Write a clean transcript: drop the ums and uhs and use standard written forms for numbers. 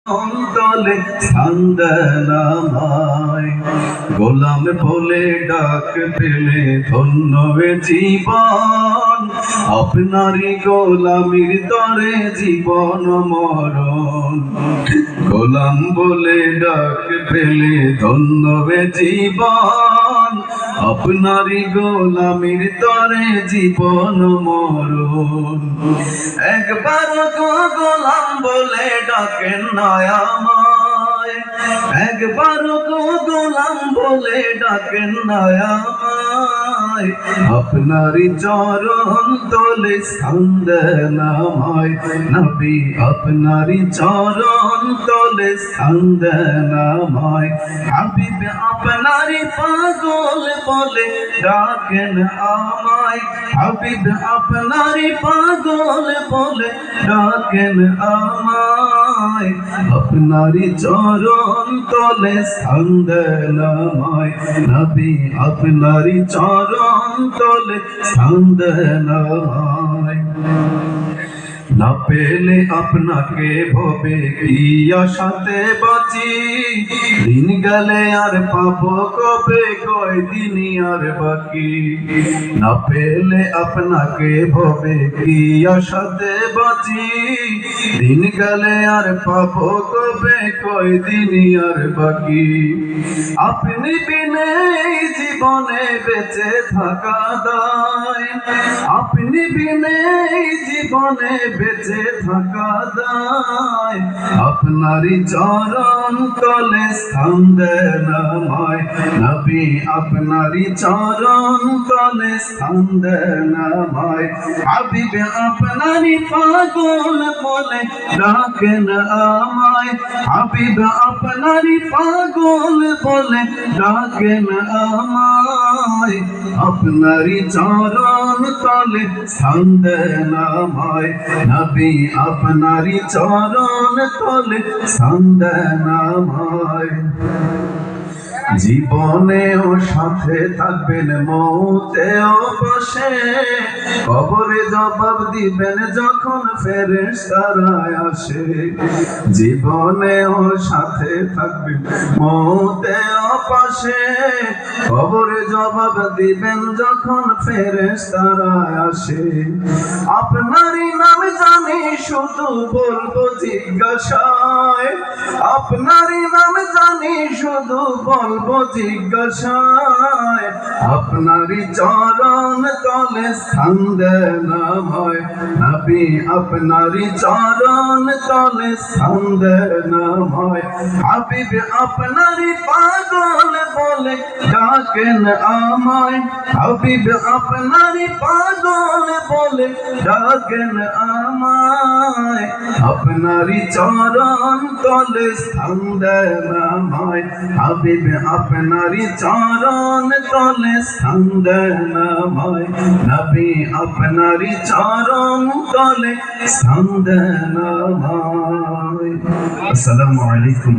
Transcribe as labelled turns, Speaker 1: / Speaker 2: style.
Speaker 1: তলে স্থান গোলাম বলে ডাক পেলে ধন্য জীবন আপনারই গোলামির তরে জীবন মরণ গোলাম বলে ডাক পেলে ধন্য জীবন আপনারই গোলামির তরে জীবন মরণ একবার গোলাম বলে ডাকেন না আমায় একবার গোলাম বলে ডাকেন না আমায় আপনারই চরণ তলে স্থান দেন আমায় নবী আপনারই চরণ তলে স্থান দেন আমায় হাবিব আপনারই পাগল বলে ডাকেন আমায় হাবিব আপনারই পাগল বলে ডাকেন আমায় আপনারই চরণ তলে স্থান দেন আমায় নবী আপনারই চরণ তলে স্থান দেন আমায় না পেলে আপনাকে ভবে কি আশাতে বাঁচি দিন গেলে আর পাবো কবে কয়দিনই আর বাকি না পেলে আপনাকে ভবে কি আশাতে বাঁচি দিন গেলে আর পাবো কবে কয়দিনই আর বাকি আপনি বিনে এই জীবনে বেঁচে থাকা দায় আপনি বিনে এই জীবনে বেঁচে থাকা দায় আপনারই চরণ তলে স্থান দেন আমায় নবী আপনারই চরণ তলে স্থান দেন আমায় হাবিব আপনারই পাগল বলে ডাকেন আমায় হাবিব আপনারই পাগল বলে ডাকেন আমায় আপনারই চরণ তলে স্থান দেন আমায় নবী আপনারই চরণ তলে স্থান দেন আমায় জীবনেও সাথে থাকবেন মৌতেও বসে কবরে জবাব দিবেন যখন ফেরেশতারা আসে জীবনেও সাথে থাকবেন মৌতেও পাশে কবরে জবাব দিবেন যখন ফেরেশতারা আসে আপনারই নাম জানি শুধু বলবো জিজ্ঞাসায় আপনারই নাম জানি শুধু বলবো জিজ্ঞাসায় আপনারই চরণ তলে স্থান দেন আমায় নবী আপনারই চরণ তলে স্থান দেন আমায় হাবিব আপনারই পাগল বলে ডাকেন আমায় হাবিব আপনারই পাগল বলে ডাকেন আমায় আপনারই চরণ তলে স্থান দেন আমায় হাবিব আপনারই চরণ তলে স্থান দেন আমায় নবী আপনারই চরণ তলে স্থান দেন আমায় আসসালামু আলাইকুম।